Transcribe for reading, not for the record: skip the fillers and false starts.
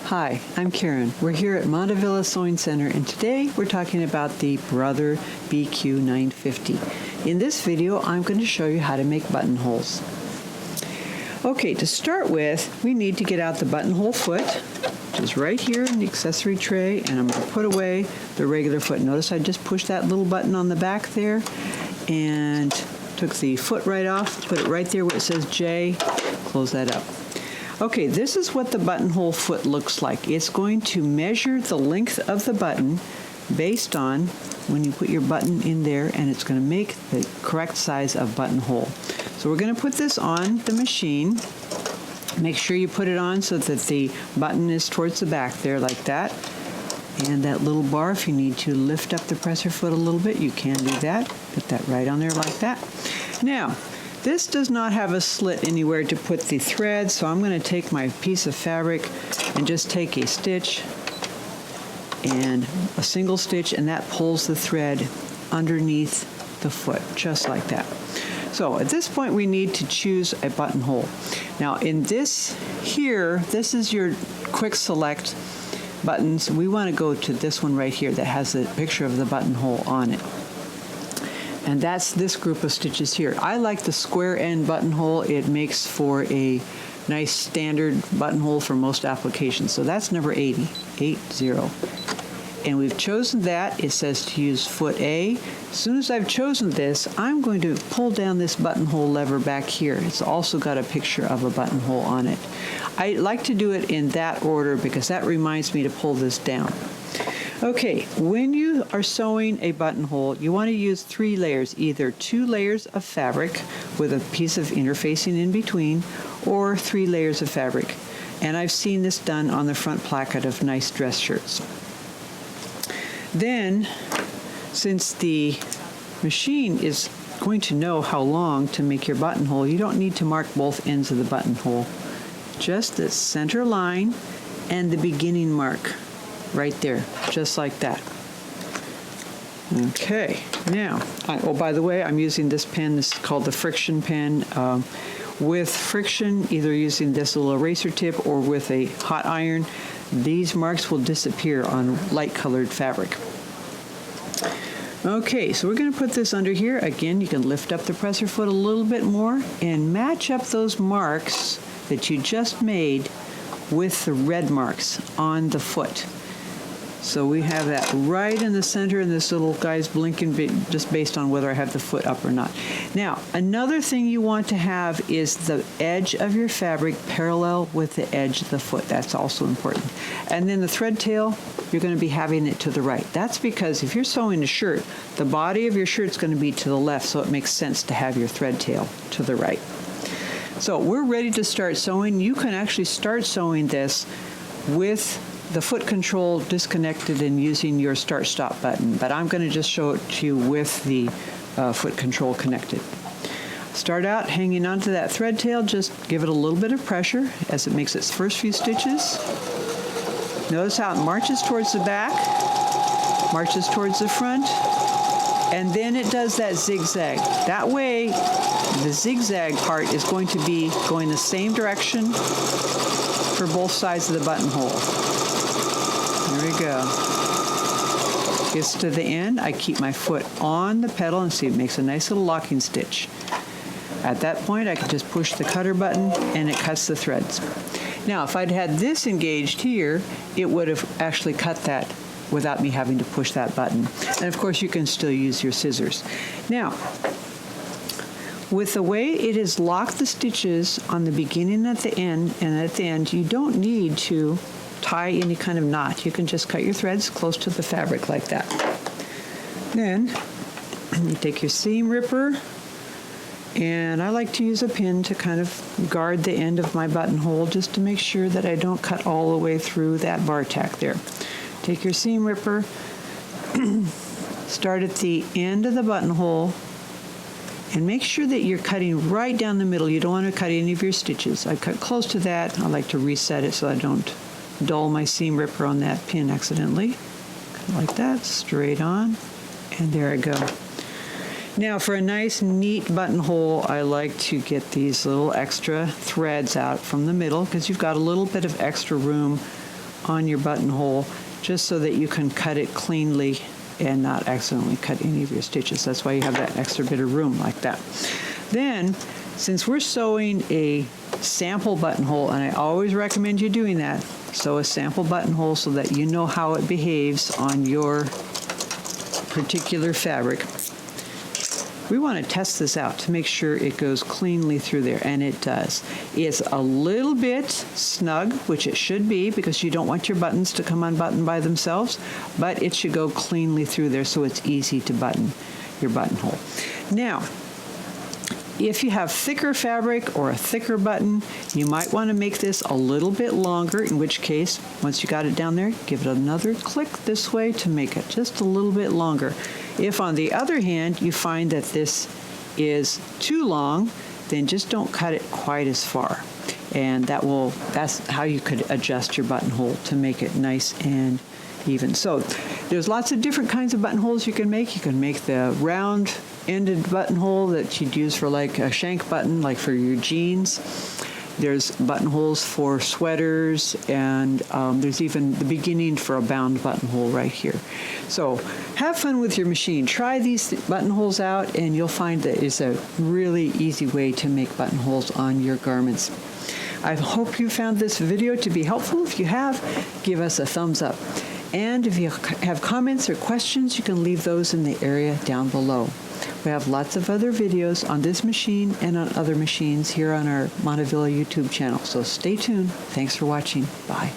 Hi, I'm Karen. We're here at Montavilla Sewing Center, and today we're talking about the Brother BQ950. In this video, I'm going to show you how to make buttonholes. Okay, to start with, we need to get out the buttonhole foot, which is right here in the accessory tray, and I'm going to put away the regular foot. Notice I just pushed that little button on the back there and took the foot right off, put it right there where it says J, close that up. Okay, this is what the buttonhole foot looks like. It's going to measure the length of the button based on when you put your button in there, and it's going to make the correct size of buttonhole. So we're going to put this on the machine. Make sure you put it on so that the button is towards the back there like that. And that little bar, if you need to lift up the presser foot a little bit, you can do that. Put that right on there like that. Now, this does not have a slit anywhere to put the thread, so I'm going to take my piece of fabric and just take a stitch and a single stitch, and that pulls the thread underneath the foot, just like that. So at this point we need to choose a buttonhole. Now in this here, this is your quick select buttons. We want to go to this one right here that has a picture of the buttonhole on it. And that's this group of stitches here. I like the square end buttonhole. It makes for a nice standard buttonhole for most applications. So that's number 80, 80. And we've chosen that. It says to use foot A. As soon as I've chosen this, I'm going to pull down this buttonhole lever back here. It's also got a picture of a buttonhole on it. I like to do it in that order because that reminds me to pull this down. Okay, when you are sewing a buttonhole, you want to use 3 layers, either 2 layers of fabric with a piece of interfacing in between, or 3 layers of fabric. And I've seen this done on the front placket of nice dress shirts. Then, since the machine is going to know how long to make your buttonhole, you don't need to mark both ends of the buttonhole. Just the center line and the beginning mark. Right there, just like that. Okay, now, oh, by the way, I'm using this pen. This is called the friction pen. With friction, either using this little eraser tip or with a hot iron, these marks will disappear on light colored fabric. Okay, so we're going to put this under here. Again, you can lift up the presser foot a little bit more and match up those marks that you just made with the red marks on the foot. So we have that right in the center, and this little guy's blinking just based on whether I have the foot up or not. Now, another thing you want to have is the edge of your fabric parallel with the edge of the foot. That's also important. And then the thread tail, you're going to be having it to the right. That's because if you're sewing a shirt, the body of your shirt is going to be to the left, so it makes sense to have your thread tail to the right. So we're ready to start sewing. You can actually start sewing this with the foot control disconnected and using your start-stop button, but I'm going to just show it to you with the foot control connected. Start out hanging onto that thread tail, just give it a little bit of pressure as it makes its first few stitches. Notice how it marches towards the back, marches towards the front, and then it does that zigzag. That way, the zigzag part is going to be going the same direction for both sides of the buttonhole. There we go. Gets to the end, I keep my foot on the pedal and see it makes a nice little locking stitch. At that point, I can just push the cutter button and it cuts the threads. Now, if I'd had this engaged here, it would have actually cut that without me having to push that button. And of course, you can still use your scissors. Now, with the way it is locked the stitches on the beginning at the end, and at the end, you don't need to tie any kind of knot. You can just cut your threads close to the fabric like that. Then you take your seam ripper, and I like to use a pin to kind of guard the end of my buttonhole just to make sure that I don't cut all the way through that bar tack there. Take your seam ripper, start at the end of the buttonhole, and make sure that you're cutting right down the middle. You don't want to cut any of your stitches. I cut close to that. I like to reset it so I don't dull my seam ripper on that pin accidentally. Like that, straight on, and there I go. Now for a nice neat buttonhole, I like to get these little extra threads out from the middle because you've got a little bit of extra room on your buttonhole just so that you can cut it cleanly and not accidentally cut any of your stitches. That's why you have that extra bit of room like that. Then, since we're sewing a sample buttonhole, and I always recommend you doing that, sew a sample buttonhole so that you know how it behaves on your particular fabric. We want to test this out to make sure it goes cleanly through there, and it does. It's a little bit snug, which it should be because you don't want your buttons to come unbuttoned by themselves, but it should go cleanly through there so it's easy to button your buttonhole. Now, if you have thicker fabric or a thicker button, you might want to make this a little bit longer, in which case, once you got it down there, give it another click this way to make it just a little bit longer. If, on the other hand, you find that this is too long, then just don't cut it quite as far. And that's how you could adjust your buttonhole to make it nice and even. So there's lots of different kinds of buttonholes you can make. You can make the round-ended buttonhole that you'd use for like a shank button, like for your jeans. There's buttonholes for sweaters, and there's even the beginning for a bound buttonhole right here. So have fun with your machine. Try these buttonholes out, and you'll find that it's a really easy way to make buttonholes on your garments. I hope you found this video to be helpful. If you have, give us a thumbs up. And if you have comments or questions, you can leave those in the area down below. We have lots of other videos on this machine and on other machines here on our Montavilla YouTube channel. So stay tuned. Thanks for watching. Bye.